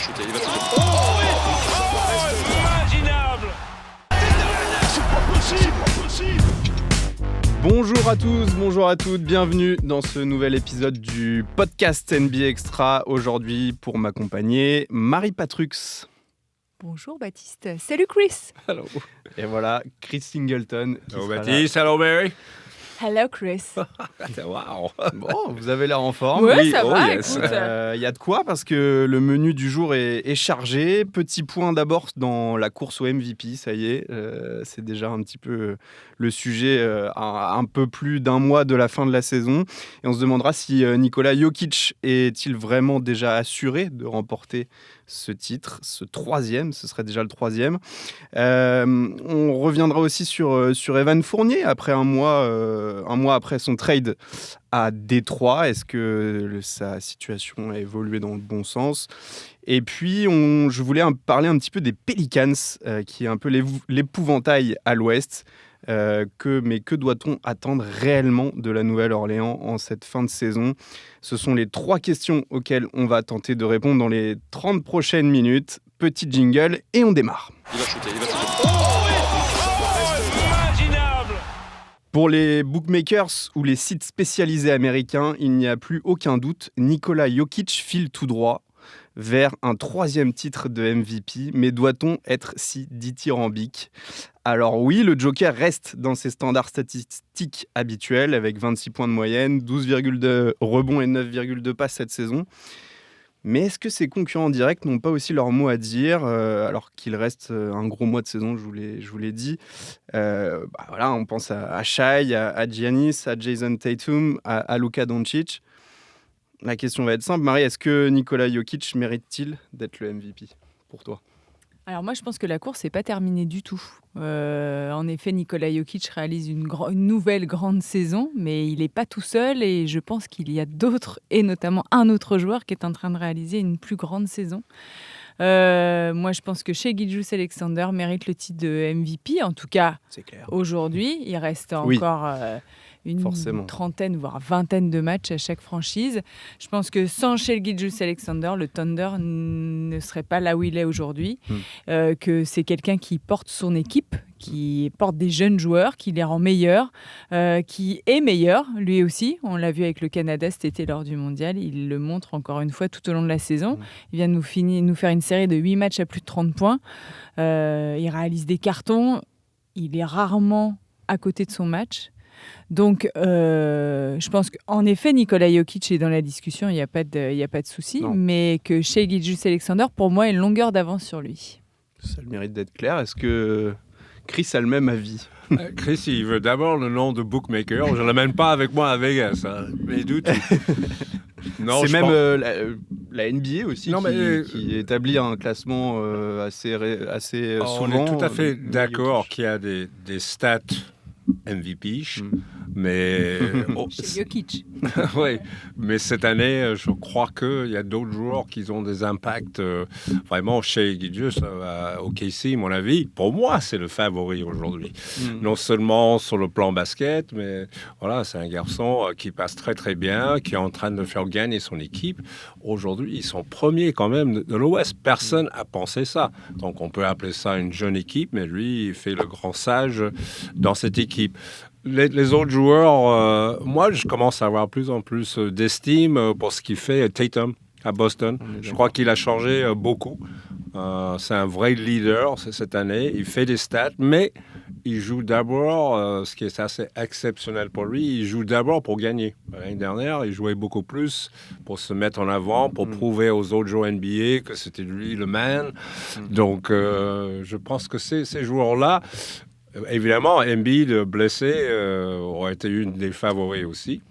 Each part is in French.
shooter, il va shooter. Imaginable. C'est pas possible. Bonjour à tous, bonjour à toutes, bienvenue dans ce nouvel épisode du podcast NBA Extra. Aujourd'hui, pour m'accompagner, Marie Patrux. Bonjour Baptiste. Salut Chris. Hello. Et voilà, Chris Singleton. Hello Baptiste, hello Mary. Hello Chris. Wow. Bon, vous avez l'air en forme. Ouais, Oui, ça oh va, yes. écoute. Il y a de quoi parce que le menu du jour est chargé. Petit point d'abord dans la course au MVP, ça y est. C'est déjà un petit peu le sujet à un peu plus d'un mois de la fin de la saison. Et on se demandera si Nikola Jokic est-il vraiment déjà assuré de remporter ce titre, ce serait déjà le troisième. On reviendra aussi sur Evan Fournier après un mois après son trade à Détroit. Est-ce que sa situation a évolué dans le bon sens ? Et puis, je voulais parler un petit peu des Pelicans, qui est un peu l'épouvantail à l'Ouest. Mais que doit-on attendre réellement de la Nouvelle-Orléans en cette fin de saison ? Ce sont les 3 questions auxquelles on va tenter de répondre dans les 30 prochaines minutes. Petit jingle et on démarre. Il va shooter, il va shooter. Imaginable. Pour les bookmakers ou les sites spécialisés américains, il n'y a plus aucun doute, Nikola Jokic file tout droit vers un 3e titre de MVP, mais doit-on être si dithyrambique ? Alors oui, le Joker reste dans ses standards statistiques habituels avec 26 points de moyenne, 12,2 rebonds et 9,2 passes cette saison. Mais est-ce que ses concurrents directs n'ont pas aussi leur mot à dire, alors qu'il reste un gros mois de saison, je vous l'ai dit. Voilà, on pense à Shai, à Giannis, à Jason Tatum, à Luka Doncic. La question va être simple. Marie, est-ce que Nikola Jokic mérite-t-il d'être le MVP pour toi ? Alors moi je pense que la course n'est pas terminée du tout. En effet, Nikola Jokic réalise une nouvelle grande saison, mais il n'est pas tout seul et je pense qu'il y a d'autres, et notamment un autre joueur qui est en train de réaliser une plus grande saison. Moi je pense que Shai Gilgeous-Alexander mérite le titre de MVP, en tout cas C'est clair. aujourd'hui. Il reste Oui. encore une Forcément. trentaine, voire vingtaine de matchs à chaque franchise. Je pense que sans Shai Gilgeous-Alexander, le Thunder ne serait pas là où il est aujourd'hui. Que c'est quelqu'un qui porte son équipe, qui porte des jeunes joueurs, qui les rend meilleurs, qui est meilleur, lui aussi. On l'a vu avec le Canada cet été lors du Mondial. Il le montre encore une fois tout au long de la saison. Il vient nous faire une série de 8 matchs à plus de 30 points. Il réalise des cartons. Il est rarement à côté de son match. Donc, je pense qu'en effet, Nikola Jokic est dans la discussion, il n'y a pas de souci, Non. mais que Shai Gilgeous-Alexander, pour moi, a une longueur d'avance sur lui. Ça a le mérite d'être clair. Est-ce que Chris a le même avis ? Chris, il veut d'abord le nom de bookmaker. Je ne l'amène pas avec moi à Vegas. Hein. Mais d'où tu... Non, c'est je même pense- la NBA aussi Non, mais- qui établit un classement assez On souvent. est tout à fait de d'accord Jokic. qu'il y a des stats MVP, mais Chez Jokic. oui, mais cette année, je crois qu'il y a d'autres joueurs qui ont des impacts vraiment chez Gilgeous au KC, mon avis. Pour moi, c'est le favori aujourd'hui. Non seulement sur le plan basket, mais voilà, c'est un garçon qui passe très très bien, qui est en train de faire gagner son équipe. Aujourd'hui, ils sont premiers quand même de l'Ouest. Personne n'a pensé ça. Donc on peut appeler ça une jeune équipe, mais lui, il fait le grand sage dans cette équipe. Les autres joueurs, moi, je commence à avoir plus en plus d'estime pour ce qu'il fait Tatum à Boston. Je crois qu'il a changé beaucoup. C'est un vrai leader cette année. Il fait des stats, mais il joue d'abord, ce qui est assez exceptionnel pour lui, il joue d'abord pour gagner. L'année dernière, il jouait beaucoup plus pour se mettre en avant, pour prouver aux autres joueurs NBA que c'était lui le man. Donc, je pense que ces joueurs-là, évidemment, Embiid blessé aurait été une des favoris aussi.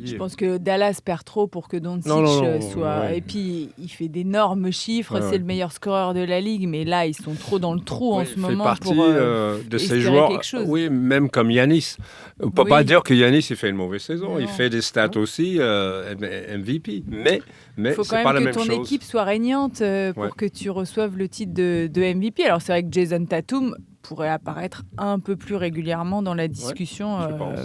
Je pense que Dallas perd trop pour que Doncic Non, soit... ouais. Et puis, il fait d'énormes chiffres. Ouais, c'est ouais. le meilleur scoreur de la Ligue. Mais là, ils sont trop dans le trou en Oui, ce il moment fait partie pour de ces espérer joueurs. quelque chose. Oui, même comme Giannis. On ne peut Oui. pas dire que Giannis il fait une mauvaise saison. Non. Il fait des stats aussi MVP. Mais Il faut c'est quand pas la même que même ton chose. équipe soit régnante pour Ouais. que tu reçoives le titre de MVP. Alors, c'est vrai que Jason Tatum pourrait apparaître un peu plus régulièrement dans la discussion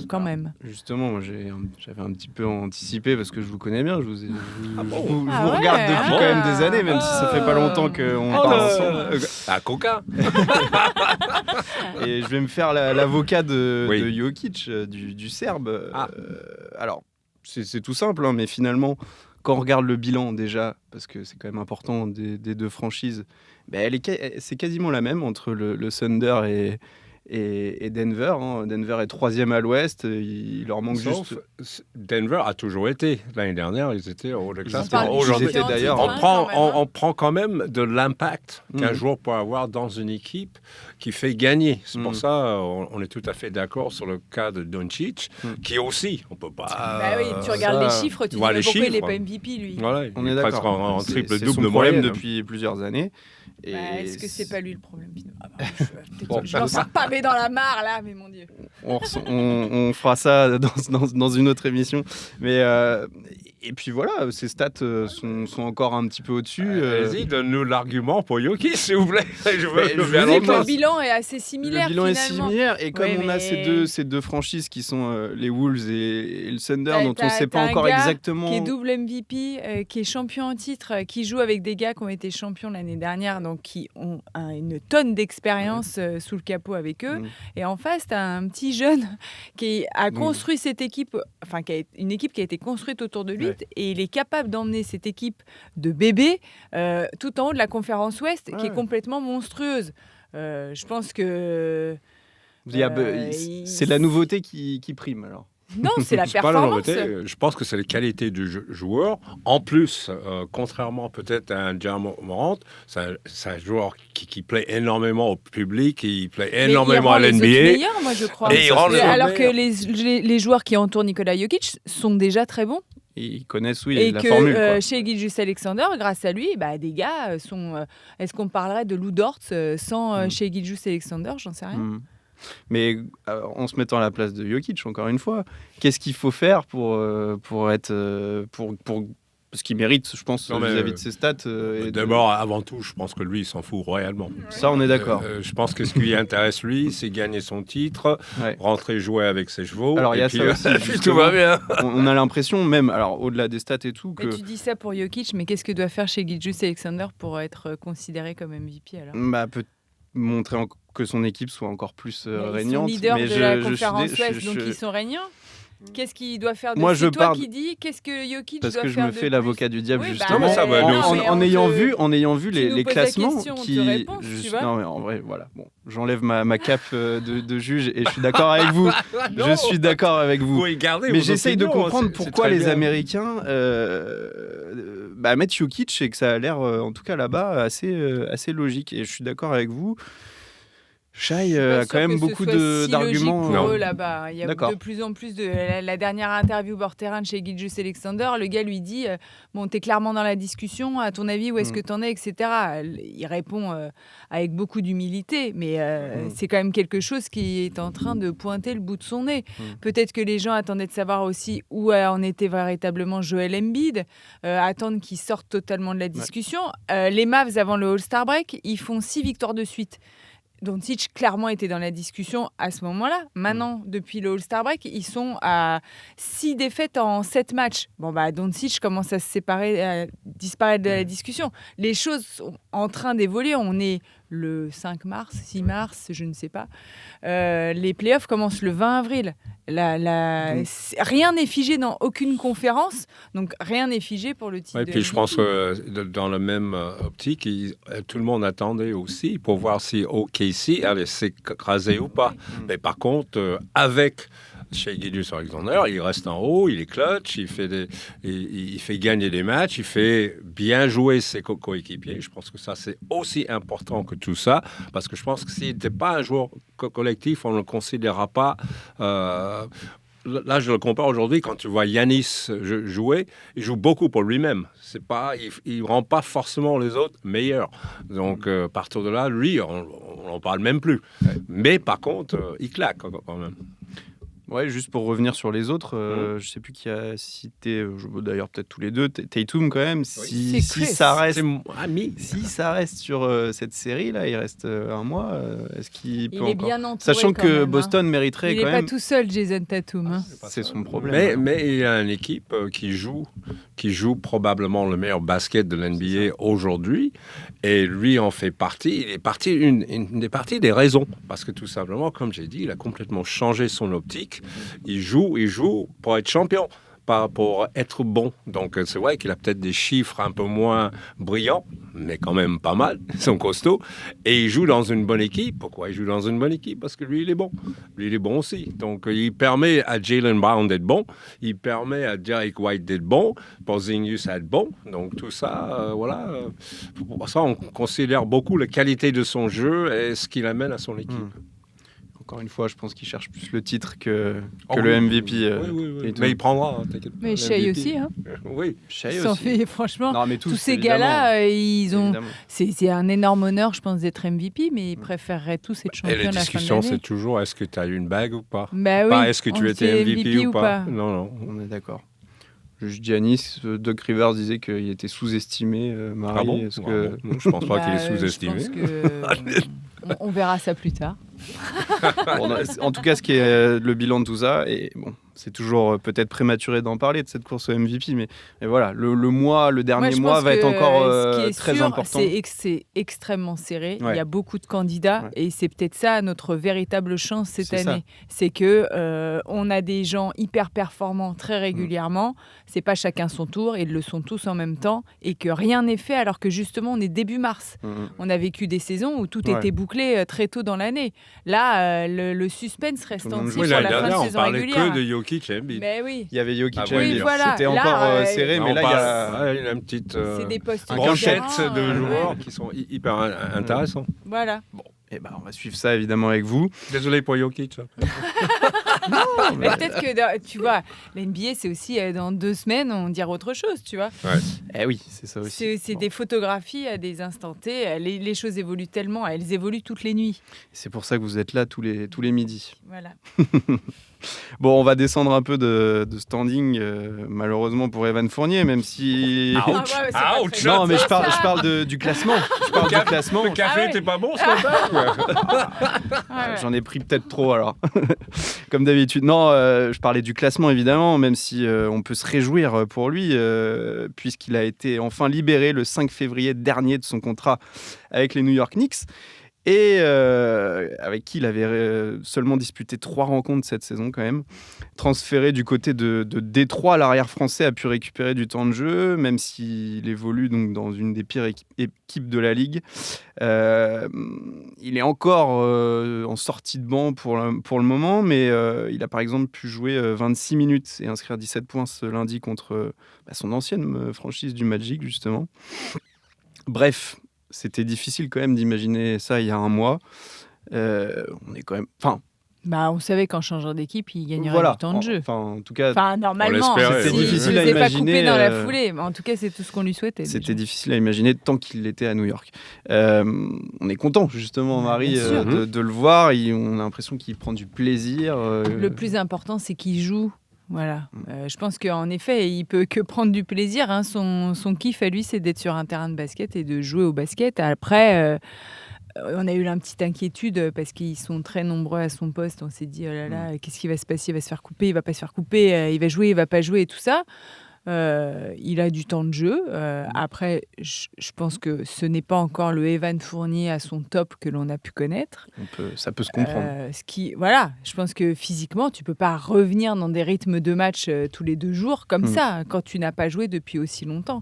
quand même. Justement, moi, j'avais un petit peu anticipé parce que je vous connais bien. Je vous ouais, regarde depuis quand même des années, même si ça fait pas longtemps qu'on parle ensemble. Coca. Et je vais me faire l'avocat de Jokic, du Serbe. Alors, c'est tout simple, hein, mais finalement, quand on regarde le bilan déjà, parce que c'est quand même important des deux franchises, c'est quasiment la même entre le Thunder et Denver. Hein. Denver est 3e à l'ouest. Il leur manque juste... Denver a toujours été. L'année dernière, ils étaient au haut de classe. Aujourd'hui, d'ailleurs, on prend quand même de l'impact qu'un joueur peut avoir dans une équipe qui fait gagner. C'est pour ça on est tout à fait d'accord sur le cas de Doncic, qui aussi, on peut pas... tu regardes les chiffres, tu dis pourquoi il n'est pas MVP, lui. Voilà, on est d'accord. En triple-double de moyenne. Problème depuis plusieurs années. Est-ce que c'est pas lui le problème, Pino? Je lance un pavé dans la mare là, mais mon Dieu. On fera ça dans une autre émission. Mais et puis voilà, ces stats sont encore un petit peu au-dessus. Vas-y, donne-nous l'argument pour Jokic, s'il vous plaît. Le bilan est assez similaire. Le bilan finalement. est similaire et comme on a ces deux franchises qui sont les Wolves et le Thunder, dont on ne sait pas encore exactement. Qui est double MVP, qui est champion en titre, qui joue avec des gars qui ont été champions l'année dernière, donc qui ont une tonne d'expérience sous le capot avec eux. Et en face, tu as un petit jeune qui a construit cette équipe, enfin une équipe qui a été construite autour de lui, et il est capable d'emmener cette équipe de bébés tout en haut de la conférence Ouest, qui est complètement monstrueuse. Je pense que c'est la nouveauté qui prime alors. Non, c'est la performance. Je pense que c'est les qualités du joueur. En plus, contrairement peut-être à un Ja Morant, c'est un joueur qui plaît énormément au public, il plaît énormément à l'NBA. Meilleurs, moi, je crois. Alors que les joueurs qui entourent Nikola Jokic sont déjà très bons. Ils connaissent, la Et formule. que Shai Gilgeous-Alexander, grâce à lui, des gars sont... Est-ce qu'on parlerait de Lou Dort sans Shai Gilgeous-Alexander? J'en sais rien. Mais en se mettant à la place de Jokic, encore une fois, qu'est-ce qu'il faut faire pour ce qu'il mérite, je pense, vis-à-vis de ses stats D'abord, avant tout, je pense que lui, il s'en fout royalement. Ça, on est d'accord. Je pense que ce qui lui intéresse, lui, c'est gagner son titre, rentrer jouer avec ses chevaux. Alors, il y a ça aussi. Tout va bien. On a l'impression, même, alors au-delà des stats et tout, que... Mais tu dis ça pour Jokic, mais qu'est-ce que doit faire chez Gilgeous-Alexander pour être considéré comme MVP alors? Peut montrer que son équipe soit encore plus régnante. Ils sont leaders de la conférence Ouest, donc ils sont régnants. Qu'est-ce qu'il doit faire de Moi, c'est toi qui dis qu'est-ce que Jokic doit faire de plus? Parce que je me fais l'avocat du diable, justement. En ayant vu les classements qui... Non, mais en vrai, voilà. Bon, j'enlève ma cape de juge et je suis d'accord avec vous. Je suis d'accord avec vous. Mais j'essaye de comprendre pourquoi les Américains mettent Jokic et que ça a l'air, en tout cas là-bas, assez logique. Et je suis d'accord avec vous. Shai a quand même beaucoup d'arguments. Pour eux, là-bas. Il y a de plus en plus de... La dernière interview bord terrain de chez Gilgeous-Alexander, le gars lui dit t'es clairement dans la discussion, à ton avis, où est-ce que t'en es, etc. Il répond avec beaucoup d'humilité, mais c'est quand même quelque chose qui est en train de pointer le bout de son nez. Peut-être que les gens attendaient de savoir aussi où en était véritablement Joel Embiid, attendent qu'il sorte totalement de la discussion. Les Mavs, avant le All-Star Break, ils font 6 victoires de suite. Doncic clairement était dans la discussion à ce moment-là. Maintenant, depuis le All-Star Break, ils sont à 6 défaites en 7 matchs. Doncic commence à disparaître de la discussion. Les choses sont en train d'évoluer. On est le 5 mars, 6 mars, je ne sais pas. Les playoffs commencent le 20 avril. Rien n'est figé dans aucune conférence, donc rien n'est figé pour le titre. Et puis je pense que dans la même optique, tout le monde attendait aussi pour voir si OKC allait s'écraser ou pas. Mais par contre, avec Shai Gilgeous-Alexander, il reste en haut, il est clutch, il fait gagner des matchs, il fait bien jouer ses coéquipiers. Je pense que ça, c'est aussi important que tout ça, parce que je pense que s'il n'était pas un joueur collectif, on ne le considérera pas... Là, je le compare aujourd'hui, quand tu vois Giannis jouer, il joue beaucoup pour lui-même. Il ne rend pas forcément les autres meilleurs. Donc, partir de là, lui, on n'en parle même plus. Mais par contre, il claque quand même. Ouais, juste pour revenir sur les autres, je sais plus qui a cité, d'ailleurs peut-être tous les deux, Tatum quand même. Si ça reste, si ça reste sur cette série là, il reste un mois. Est-ce qu'il peut est encore... bien entouré, sachant quand que même, Boston mériterait il quand même. Il n'est pas tout seul, Jason Tatum. C'est son problème. Mais il y a une équipe qui joue probablement le meilleur basket de l'NBA aujourd'hui, et lui en fait partie. Il est parti une des parties des raisons, parce que tout simplement, comme j'ai dit, il a complètement changé son optique. Il joue pour être champion, pas pour être bon. Donc c'est vrai qu'il a peut-être des chiffres un peu moins brillants, mais quand même pas mal, ils sont costauds. Et il joue dans une bonne équipe. Pourquoi il joue dans une bonne équipe? Parce que lui, il est bon. Lui, il est bon aussi. Donc il permet à Jaylen Brown d'être bon, il permet à Derek White d'être bon, Porzingis d'être bon. Donc tout ça, voilà. Pour ça, on considère beaucoup la qualité de son jeu et ce qu'il amène à son équipe. Encore une fois, je pense qu'il cherche plus le titre que le MVP. Oui. Mais il prendra, t'inquiète pas. Mais Shai aussi, hein. Oui, Shai aussi. Fait, franchement, non, mais tous ces gars-là, ils ont. C'est un énorme honneur, je pense, d'être MVP, mais ils préféreraient tous être champions. Et la discussion, c'est toujours est-ce que tu as eu une bague ou pas? Bah oui. Pas est-ce que tu étais MVP ou pas? Non. On est d'accord. Juste Giannis, Doug Rivers disait qu'il était sous-estimé. Marie, bon je pense pas qu'il est sous-estimé. On verra ça plus tard. En tout cas, ce qui est le bilan de tout ça, et bon, c'est toujours peut-être prématuré d'en parler de cette course au MVP, mais voilà, le dernier mois va être encore très important. C'est extrêmement serré. Ouais. Il y a beaucoup de candidats et c'est peut-être ça notre véritable chance cette année. C'est que on a des gens hyper performants très régulièrement. C'est pas chacun son tour, ils le sont tous en même temps et que rien n'est fait alors que justement on est début mars. On a vécu des saisons où tout était bouclé très tôt dans l'année. Là, le suspense reste entier sur la fin de saison régulière. On parlait que de Jokic et Embiid. Mais oui. Il y Jokic et Embiid. Voilà. C'était encore serré, mais là, il y a une petite brochette de joueurs qui sont hyper intéressants. Voilà. Bon. On va suivre ça évidemment avec vous. Désolé pour Jokic. Non, mais peut-être que, tu vois, l'NBA, c'est aussi dans 2 semaines, on dira autre chose, tu vois. Ouais. Oui, c'est ça aussi. C'est des photographies à des instants T. Les choses évoluent tellement, elles évoluent toutes les nuits. C'est pour ça que vous êtes là tous les midis. Voilà. Bon, on va descendre un peu de standing, malheureusement pour Evan Fournier, même si... Ouch. Non, mais je parle du classement. Le café était pas bon ce matin. J'en ai pris peut-être trop alors. Comme d'habitude. Non, je parlais du classement évidemment, même si on peut se réjouir pour lui, puisqu'il a été enfin libéré le 5 février dernier de son contrat avec les New York Knicks. Et avec qui il avait seulement disputé 3 rencontres cette saison quand même. Transféré du côté de Détroit, l'arrière français a pu récupérer du temps de jeu, même s'il évolue donc dans une des pires équipes de la Ligue. Il est encore en sortie de banc pour le moment, mais il a par exemple pu jouer 26 minutes et inscrire 17 points ce lundi contre son ancienne franchise du Magic, justement. Bref, c'était difficile quand même d'imaginer ça il y a un mois. On est quand même... on savait qu'en changeant d'équipe, il gagnerait du temps de jeu. En tout cas, normalement, c'était difficile à imaginer. Pas coupé dans la foulée, mais en tout cas, c'est tout ce qu'on lui souhaitait. C'était difficile à imaginer tant qu'il était à New York. On est content, justement, Marie, de le voir. On a l'impression qu'il prend du plaisir. Le plus important, c'est qu'il joue. Voilà. Je pense qu'en effet, il peut que prendre du plaisir. Hein. Son kiff à lui, c'est d'être sur un terrain de basket et de jouer au basket. Après, on a eu une petite inquiétude parce qu'ils sont très nombreux à son poste. On s'est dit, oh là là, qu'est-ce qui va se passer? Il va se faire couper, il va pas se faire couper, il va jouer, il va pas jouer et tout ça. Il a du temps de jeu. Après, je pense que ce n'est pas encore le Evan Fournier à son top que l'on a pu connaître. Ça peut se comprendre. Je pense que physiquement, tu peux pas revenir dans des rythmes de match tous les 2 jours comme ça, quand tu n'as pas joué depuis aussi longtemps.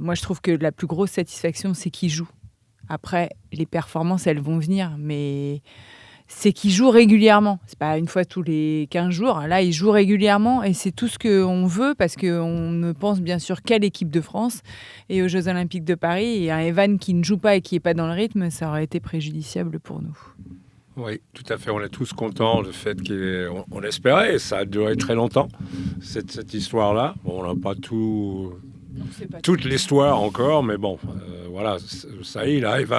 Moi, je trouve que la plus grosse satisfaction, c'est qu'il joue. Après, les performances, elles vont venir, mais... c'est qu'il joue régulièrement. C'est pas une fois tous les 15 jours. Là, il joue régulièrement et c'est tout ce qu'on veut parce qu'on ne pense bien sûr qu'à l'équipe de France et aux Jeux Olympiques de Paris. Et un Evan qui ne joue pas et qui n'est pas dans le rythme, ça aurait été préjudiciable pour nous. Oui, tout à fait. On est tous contents du fait qu'on espérait. Ça a duré très longtemps, cette histoire-là. Bon, on n'a pas toute l'histoire encore, mais bon, voilà, ça y est, il arrive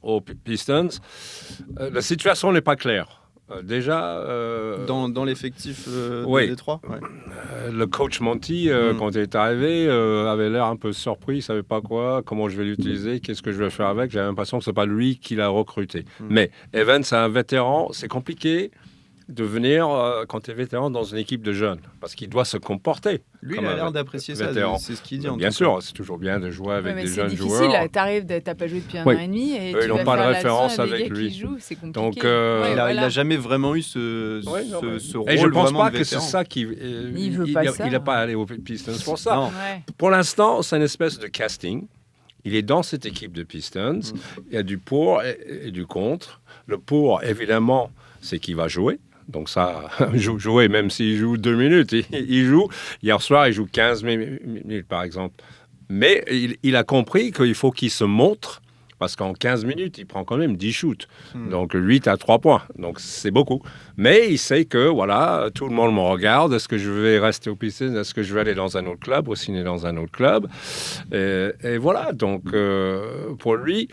aux Pistons. La situation n'est pas claire. Déjà... Dans l'effectif oui. de Détroit le coach Monty, quand il est arrivé, avait l'air un peu surpris, il ne savait pas comment je vais l'utiliser, qu'est-ce que je vais faire avec. J'avais l'impression que ce n'est pas lui qui l'a recruté. Mais Evans, c'est un vétéran, c'est compliqué de venir quand tu es vétéran dans une équipe de jeunes, parce qu'il doit se comporter. Lui, il a l'air d'apprécier vétéran. Ça, c'est ce qu'il dit. Bien sûr, c'est toujours bien de jouer avec des jeunes joueurs. C'est difficile, t'as pas joué depuis un an et demi, et ils n'ont pas de référence avec lui. C'est compliqué. Donc, il n'a jamais vraiment eu ce rôle. Et je ne pense pas que vétéran. c'est ça il n'a pas allé aux Pistons pour ça. Non. Pour l'instant, c'est une espèce de casting. Il est dans cette équipe de Pistons. Il y a du pour et du contre. Le pour, évidemment, c'est qu'il va jouer. Donc ça, jouer, même s'il joue 2 minutes, il joue. Hier soir, il joue 15 minutes, par exemple. Mais il a compris qu'il faut qu'il se montre, parce qu'en 15 minutes, il prend quand même 10 shoots. Donc 8 à 3 points. Donc c'est beaucoup. Mais il sait que, voilà, tout le monde me regarde. Est-ce que je vais rester au Pistons? Est-ce que je vais aller dans un autre club ou signer dans un autre club? Et voilà, donc pour lui...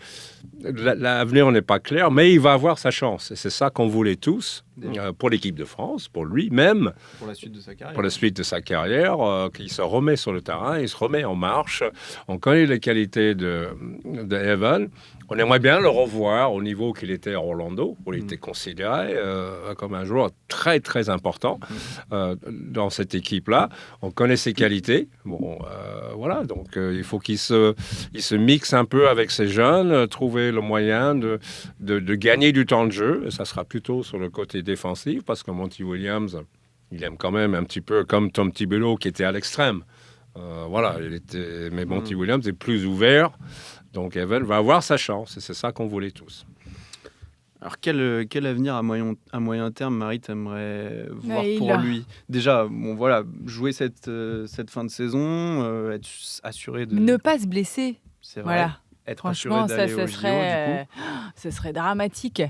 L'avenir n'est pas clair, mais il va avoir sa chance. Et c'est ça qu'on voulait tous, pour l'équipe de France, pour lui-même. Pour la suite de sa carrière. Pour la suite de sa carrière, qu'il se remet sur le terrain, il se remet en marche. On connaît les qualités de Evan. On aimerait bien le revoir au niveau qu'il était à Orlando, où il était considéré comme un joueur très, très important dans cette équipe-là. On connaît ses qualités. Bon, voilà, donc il faut qu'il se mixe un peu avec ces jeunes, trouver le moyen de gagner du temps de jeu. Et ça sera plutôt sur le côté défensif, parce que Monty Williams, il aime quand même un petit peu comme Tom Thibodeau, qui était à l'extrême. Voilà, mais Monty Williams est plus ouvert. Donc Evan va avoir sa chance, et c'est ça qu'on voulait tous. Alors quel avenir à moyen terme, Marie, t'aimerais voir pour lui? Déjà, jouer cette fin de saison, être assuré de... Ne pas se blesser. C'est vrai. Voilà. Être franchement, assuré d'aller ça au serait, JO, du coup. Ce serait dramatique.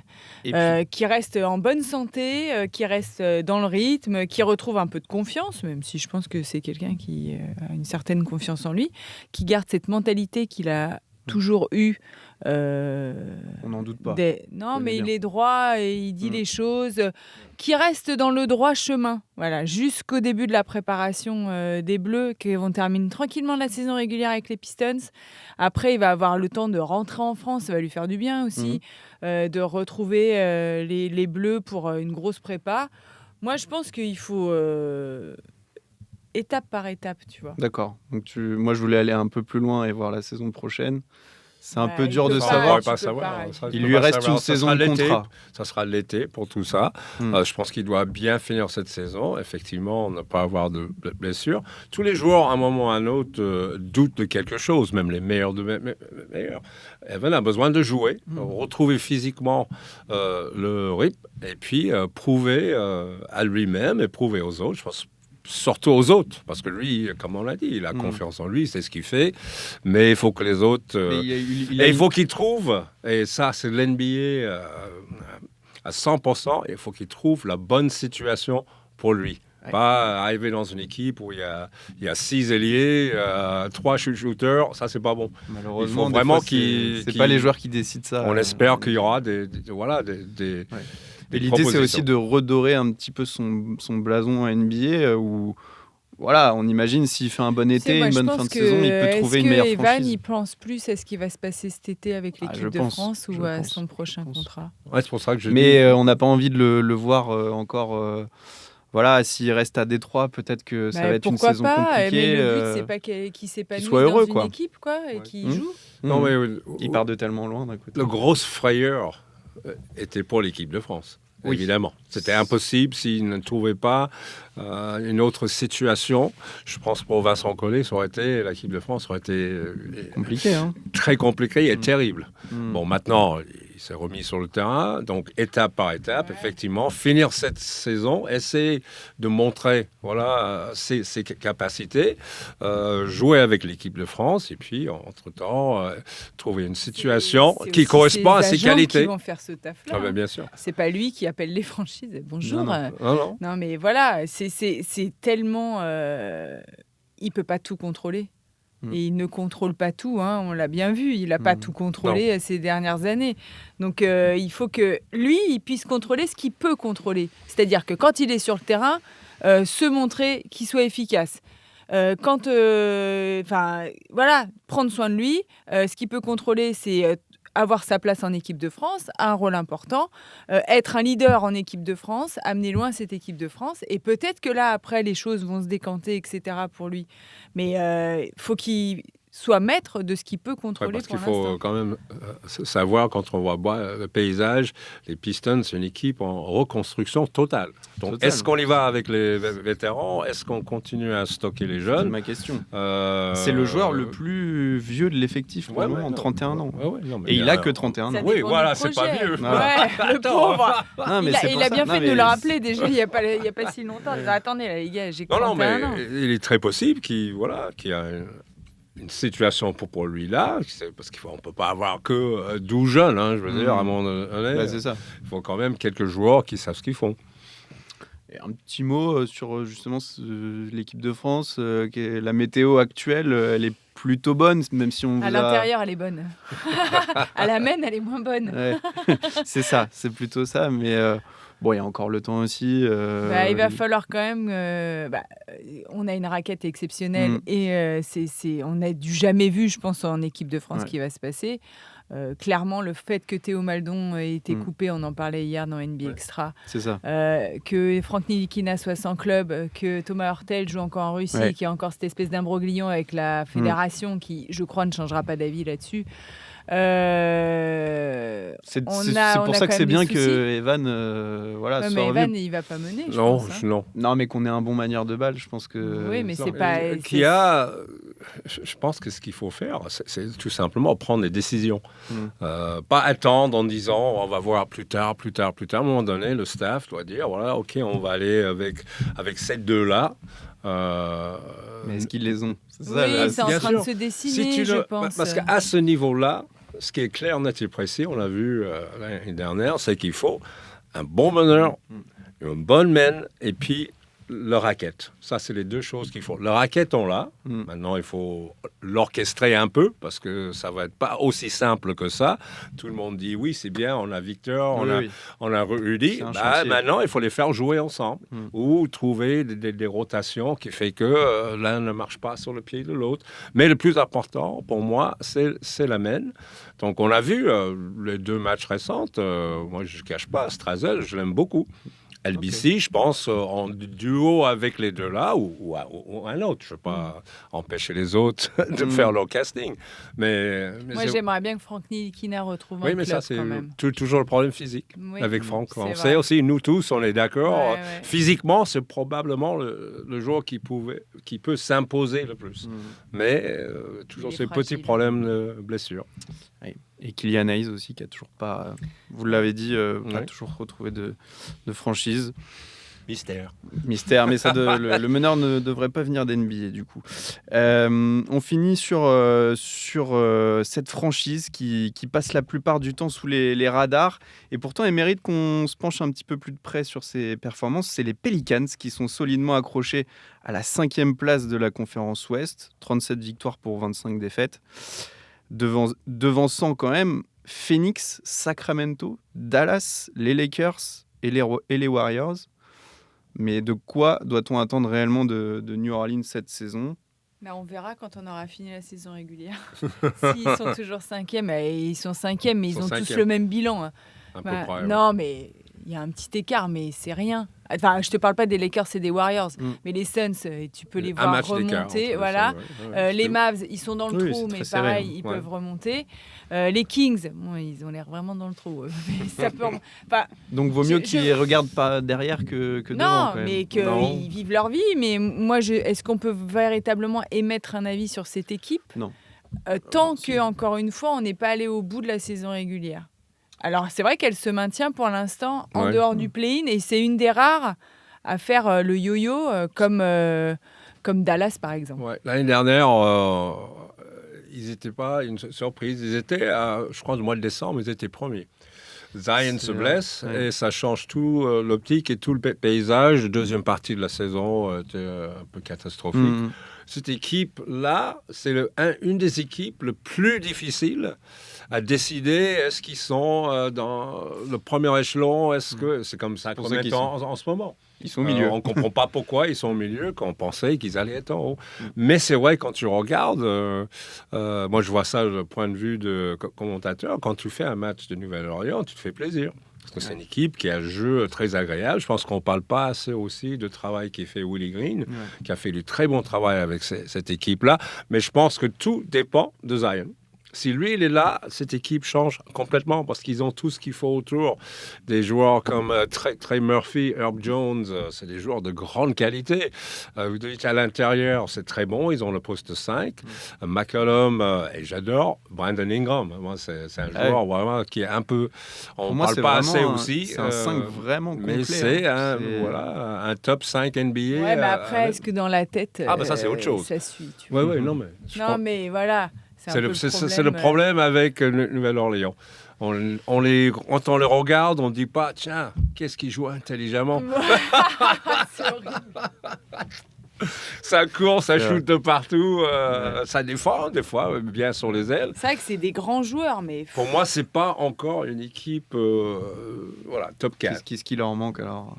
Et puis... Qui reste en bonne santé, qui reste dans le rythme, qui retrouve un peu de confiance, même si je pense que c'est quelqu'un qui a une certaine confiance en lui, qui garde cette mentalité qu'il a toujours eue. On n'en doute pas. Non, mais il est droit et il dit les choses, qui reste dans le droit chemin. Voilà, jusqu'au début de la préparation des Bleus, qui vont terminer tranquillement la saison régulière avec les Pistons. Après, il va avoir le temps de rentrer en France, ça va lui faire du bien aussi, de retrouver les Bleus pour une grosse prépa. Moi, je pense qu'il faut... étape par étape, tu vois. D'accord. Donc moi, je voulais aller un peu plus loin et voir la saison prochaine. C'est un peu dur de savoir. Il lui reste une saison de contrat. Ça sera l'été pour tout ça. Je pense qu'il doit bien finir cette saison. Effectivement, ne pas avoir de blessures. Tous les joueurs, à un moment ou à un autre, doutent de quelque chose, même les meilleurs de meilleurs. Evan a besoin de jouer, retrouver physiquement le rythme, et puis prouver à lui-même et prouver aux autres. Je pense surtout aux autres, parce que lui, comme on l'a dit, il a confiance en lui, c'est ce qu'il fait, mais il faut que les autres... il faut qu'il trouve, et ça c'est l'NBA à 100%, il faut qu'il trouve la bonne situation pour lui. Ouais. Pas arriver dans une équipe où il y a 6 ailiers, 3 shooters, ça c'est pas bon. Malheureusement, il faut vraiment c'est pas les joueurs qui décident ça. On espère qu'il y aura des Et l'idée, c'est aussi de redorer un petit peu son blason à NBA où, voilà, on imagine s'il fait un bon été, une bonne fin de saison, il peut trouver une meilleure franchise. Est-ce que Evan, il pense plus à ce qui va se passer cet été avec l'équipe de France ou à son prochain contrat? Ouais, c'est pour ça que Mais on n'a pas envie de le voir encore... Voilà, s'il reste à Détroit, peut-être que ça va être une saison compliquée. Mais le but, c'est pas qu'il s'épanouisse soit heureux, dans une équipe, quoi, et qu'il joue. Non, mais il part de tellement loin d'un côté. Le gros frayeur était pour l'équipe de France. Oui. Évidemment. C'était impossible s'il ne trouvait pas une autre situation. Je pense pour Vincent Collet, l'équipe de France aurait été compliqué, très compliqué et terrible. Bon, maintenant, il s'est remis sur le terrain. Donc, étape par étape, effectivement, finir cette saison, essayer de montrer ses capacités, jouer avec l'équipe de France et puis, entre-temps, trouver une situation qui correspond à ses qualités. Qui vont faire ce taf-là. Ben, bien sûr. C'est pas lui qui appelle les franchises. Bonjour. Non, mais voilà, c'est tellement... il peut pas tout contrôler. Et il ne contrôle pas tout, on l'a bien vu. Il n'a pas tout contrôlé ces dernières années. Donc, il faut que lui, il puisse contrôler ce qu'il peut contrôler. C'est-à-dire que quand il est sur le terrain, se montrer qu'il soit efficace. Prendre soin de lui. Ce qu'il peut contrôler, c'est avoir sa place en équipe de France, un rôle important, être un leader en équipe de France, amener loin cette équipe de France. Et peut-être que là, après, les choses vont se décanter, etc. pour lui. Mais il faut qu'il soit maître de ce qu'il peut contrôler parce qu'il faut quand même savoir, quand on voit le paysage, les Pistons, c'est une équipe en reconstruction totale. Donc, est-ce qu'on y va avec les vétérans? Est-ce qu'on continue à stocker les jeunes? C'est ma question. C'est le joueur le plus vieux de l'effectif, pour le moment, 31 ans. Et il n'a que 31 ans. Oui, voilà, c'est pas vieux. Le pauvre. Il a bien fait de nous le rappeler déjà, il n'y a pas si longtemps. Attendez, là, les gars, j'ai 31 ans. Il est très possible qu'il y a une situation pour lui là, parce qu'on ne peut pas avoir que 12 jeunes, je veux dire, à mon donné. C'est ça. Il faut quand même quelques joueurs qui savent ce qu'ils font. Et un petit mot sur justement l'équipe de France, la météo actuelle, elle est plutôt bonne, même si on à l'intérieur, elle est bonne. À la main, elle est moins bonne. Ouais. C'est ça, c'est plutôt ça, mais... il y a encore le temps aussi. Il va falloir quand même... on a une raquette exceptionnelle et on a du jamais vu, je pense, en équipe de France qui va se passer. Clairement, le fait que Théo Maldon ait été coupé, on en parlait hier dans NBA Extra, c'est ça. Que Franck Ntilikina soit sans club, que Thomas Hurtel joue encore en Russie, qu'il y a encore cette espèce d'imbroglio avec la fédération qui, je crois, ne changera pas d'avis là-dessus. C'est pour ça que c'est bien que Evan soit mais Evan, il va pas mener, je pense. Non, mais qu'on ait un bon manière de balle, je pense que... Oui, mais c'est pas... Je pense que ce qu'il faut faire, c'est tout simplement prendre des décisions. Pas attendre en disant on va voir plus tard. À un moment donné, le staff doit dire voilà, ok, on va aller avec ces deux-là. Mais est-ce qu'ils les ont? C'est en train de se dessiner, je pense. Parce qu'à ce niveau-là, ce qui est clair, net et précis, on l'a vu l'année dernière, c'est qu'il faut un bon meneur, une bonne main, et puis le racket. Ça, c'est les deux choses qu'il faut. Le racket, on l'a. Maintenant, il faut l'orchestrer un peu, parce que ça va être pas aussi simple que ça. Tout le monde dit oui, c'est bien, on a Victor, on a Rudy. Maintenant, il faut les faire jouer ensemble, ou trouver des rotations qui fait que l'un ne marche pas sur le pied de l'autre. Mais le plus important, pour moi, c'est la main. Donc, on a vu les deux matchs récents. Moi, je ne cache pas, Strazel, je l'aime beaucoup. LBC, je pense, en duo avec les deux-là, ou un autre. Je ne veux pas empêcher les autres de faire leur casting. Mais moi, j'aimerais bien que Franck Ntilikina retrouve un club, ça, c'est quand même. Toujours le problème physique avec Franck. On sait aussi, nous tous, on est d'accord. Physiquement, c'est probablement le joueur qui peut s'imposer le plus. Mais toujours ces petits problèmes de blessure. Oui. Et Kylian Hayes aussi, qui a toujours pas, vous l'avez dit, pas toujours retrouvé de franchise. Mystère, mais le meneur ne devrait pas venir d'NBA du coup. On finit sur cette franchise qui passe la plupart du temps sous les radars, et pourtant elle mérite qu'on se penche un petit peu plus de près sur ses performances. C'est les Pelicans qui sont solidement accrochés à la 5e place de la conférence Ouest, 37 victoires pour 25 défaites. Devançant quand même Phoenix, Sacramento, Dallas, les Lakers et les Warriors. Mais de quoi doit-on attendre réellement de New Orleans cette saison? On verra quand on aura fini la saison régulière. S'ils sont toujours 5e, ils sont 5e, mais ils ont tous le même bilan. Non, mais il y a un petit écart, mais c'est rien. Enfin, je te parle pas des Lakers et des Warriors, mais les Suns, tu peux les voir remonter. Voilà. Les Mavs, ils sont dans le trou, mais pareil, ils peuvent remonter. Les Kings, ils ont l'air vraiment dans le trou. Mais ça peut... Donc, vaut mieux qu'ils regardent pas derrière que devant. Non, mais qu'ils vivent leur vie. Mais moi, est-ce qu'on peut véritablement émettre un avis sur cette équipe? Non. Tant que, encore une fois, on n'est pas allé au bout de la saison régulière. Alors, c'est vrai qu'elle se maintient pour l'instant en dehors du play-in, et c'est une des rares à faire le yo-yo comme Dallas, par exemple. L'année dernière, ils n'étaient pas une surprise. Ils étaient, je crois, au mois de décembre, ils étaient premiers. Zion se blesse et ça change tout l'optique et tout le paysage. Deuxième partie de la saison était un peu catastrophique. Cette équipe-là, c'est une des équipes les plus difficiles à décider est-ce qu'ils sont dans le premier échelon, est-ce que c'est comme ça qu'on est en ce moment. Ils sont au milieu. On ne comprend pas pourquoi ils sont au milieu quand on pensait qu'ils allaient être en haut. Mais c'est vrai, quand tu regardes, moi je vois ça du point de vue de commentateur, quand tu fais un match de Nouvelle-Orléans, tu te fais plaisir. Parce que c'est une équipe qui a un jeu très agréable. Je pense qu'on ne parle pas assez aussi du travail qui fait Willie Green, qui a fait du très bon travail avec cette équipe-là. Mais je pense que tout dépend de Zion. Si lui, il est là, cette équipe change complètement parce qu'ils ont tout ce qu'il faut autour. Des joueurs comme Trey Murphy, Herb Jones, c'est des joueurs de grande qualité. Vous dites à l'intérieur, c'est très bon. Ils ont le poste 5. McCollum, et j'adore Brandon Ingram. Moi, c'est un joueur vraiment qui est un peu... On ne parle pas assez aussi. C'est un 5 vraiment complet. Mais c'est un top 5 NBA. Ouais, mais après, est-ce que dans la tête, ça, c'est autre chose. Ça suit Non, mais voilà... C'est le problème avec Nouvelle-Orléans. Quand on les regarde, on ne dit pas, tiens, qu'est-ce qu'ils jouent intelligemment. C'est horrible. Ça court, ça shoot de partout, ça défend des fois, bien sur les ailes. C'est vrai que c'est des grands joueurs, mais... Pour moi, ce n'est pas encore une équipe top 4. Qu'est-ce qui leur manque alors ?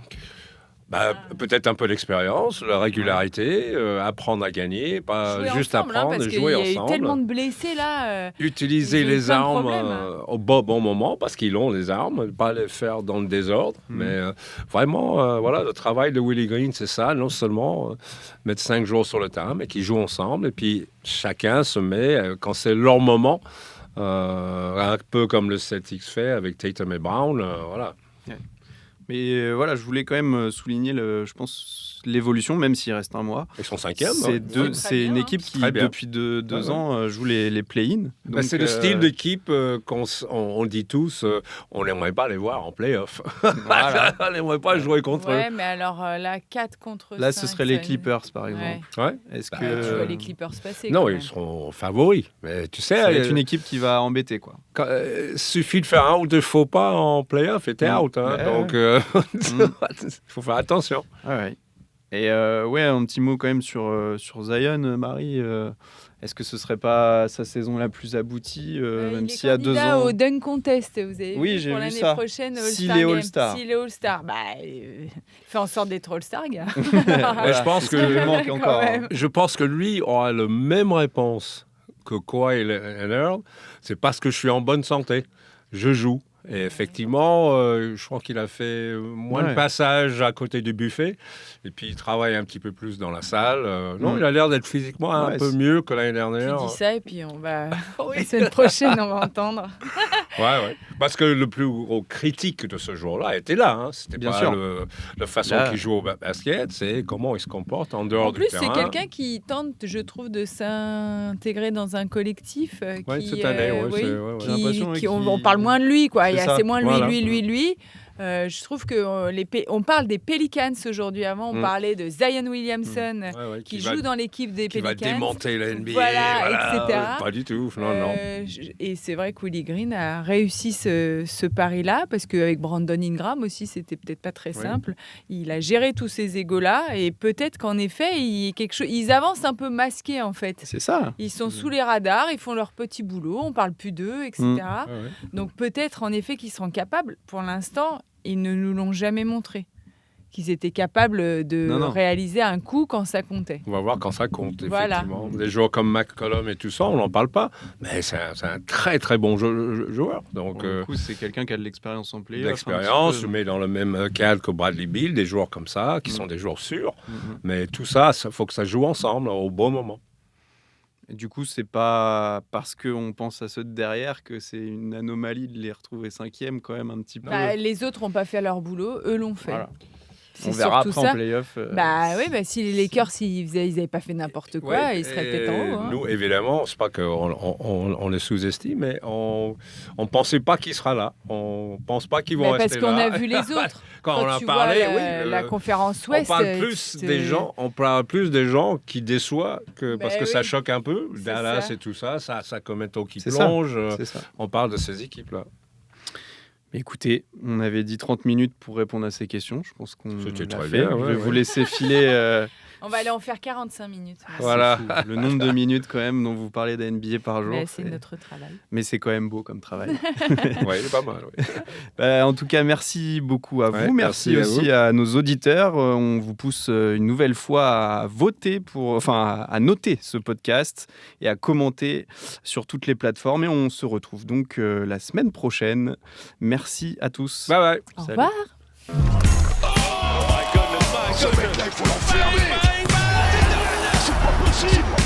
Peut-être un peu d'expérience, la régularité, apprendre à gagner, pas jouer juste ensemble, apprendre, parce jouer ensemble. Il y a eu tellement de blessés là. Utiliser les armes au bon moment, parce qu'ils ont les armes, pas les faire dans le désordre. Mais vraiment, le travail de Willie Green, c'est ça, non seulement mettre 5 jours sur le terrain, mais qu'ils jouent ensemble, et puis chacun se met, quand c'est leur moment, un peu comme le Celtics fait avec Tatum et Brown, voilà. Mais je voulais quand même souligner, je pense, l'évolution, même s'il reste un mois. Ils sont 5e. C'est une équipe qui, depuis 2 ans, joue les play-in. C'est le style d'équipe qu'on dit tous, on n'aimerait pas les voir en play-off. Voilà. On n'aimerait pas jouer contre eux. Ouais, mais alors là, 4 contre 5. Là, ce serait les Clippers, par exemple. Ouais. Est-ce que tu vois les Clippers passer. Non, ils seront favoris. Mais tu sais, c'est une équipe qui va embêter, quoi. Suffit de faire 1 ou 2 faux pas en play-off et t'es out. Donc, il faut faire attention. Ouais. Et un petit mot quand même sur Zion, Marie. Est-ce que ce serait pas sa saison la plus aboutie, même s'il y a 2 ans au Dunk Contest, vous avez vu, j'ai pour vu l'année ça. prochaine, S'il est All-Star. S'il est All-Star, fait en sorte d'être All-Star, gars. Je pense que manque encore. Je pense que lui aura la même réponse que Kawhi Leonard. C'est parce que je suis en bonne santé. Je joue. Et effectivement, je crois qu'il a fait moins de passages à côté du buffet. Et puis, il travaille un petit peu plus dans la salle. Non, il a l'air d'être physiquement un peu mieux que l'année dernière. Tu dis ça et puis on va... La semaine prochaine, on va entendre. Ouais. Parce que le plus gros critique de ce jour-là était là. Hein. C'était bien pas la façon qu'il joue au basket, c'est comment il se comporte en dehors du terrain. En plus, c'est quelqu'un qui tente, je trouve, de s'intégrer dans un collectif cette année, on parle moins de lui, quoi. C'est moins lui. Je trouve qu'on parle des Pelicans aujourd'hui. Avant, on parlait de Zion Williamson qui joue dans l'équipe des Pelicans. Qui va démonter la NBA. Etc. Pas du tout. Non. Et c'est vrai que Willie Green a réussi ce pari-là parce qu'avec Brandon Ingram aussi, c'était peut-être pas très simple. Il a géré tous ces égos-là et peut-être qu'en effet, ils avancent un peu masqués en fait. C'est ça. Ils sont sous les radars, ils font leur petit boulot, on parle plus d'eux, etc. Donc peut-être en effet qu'ils seront capables. Pour l'instant, ils ne nous l'ont jamais montré. Qu'ils étaient capables de réaliser un coup quand ça comptait. On va voir quand ça compte, effectivement. Des joueurs comme McCollum et tout ça, on n'en parle pas. Mais c'est un très, très bon joueur. Donc, du coup, c'est quelqu'un qui a de l'expérience en play-off. L'expérience, mais dans le même cadre que Bradley Beal, des joueurs comme ça, qui sont des joueurs sûrs. Mais tout ça, il faut que ça joue ensemble au bon moment. Et du coup, c'est pas parce qu'on pense à ceux de derrière que c'est une anomalie de les retrouver 5e quand même un petit peu. Les autres n'ont pas fait leur boulot, eux l'ont fait. Voilà. On verra après en play-off. Si les Lakers, ils n'avaient pas fait n'importe quoi, ils seraient peut-être en haut. Hein. Nous, évidemment, c'est pas qu'on les sous-estime, mais on ne pensait pas qu'il sera là. On ne pense pas qu'ils vont rester là. Parce qu'on a vu les autres. Quand on a parlé, la conférence Ouest. On parle plus des gens qui déçoivent parce que ça choque un peu. Dallas et tout ça, ça commet qui plonge. On parle de ces équipes-là. Écoutez, on avait dit 30 minutes pour répondre à ces questions. Je pense qu'on C'était l'a très fait. bien, Je ouais, vais ouais. vous laisser filer. On va aller en faire 45 minutes. Voilà, le nombre de minutes quand même dont vous parlez d'NBA par jour. Mais c'est notre travail. Mais c'est quand même beau comme travail. Ouais, il est pas mal. Ouais. En tout cas, merci beaucoup à vous. Ouais, merci merci à aussi à nos auditeurs. On vous pousse une nouvelle fois à voter à noter ce podcast et à commenter sur toutes les plateformes. Et on se retrouve donc la semaine prochaine. Merci à tous. Bye bye. Au Salut. revoir. Ce mec-là, il faut l'enfermer. C'est pas possible.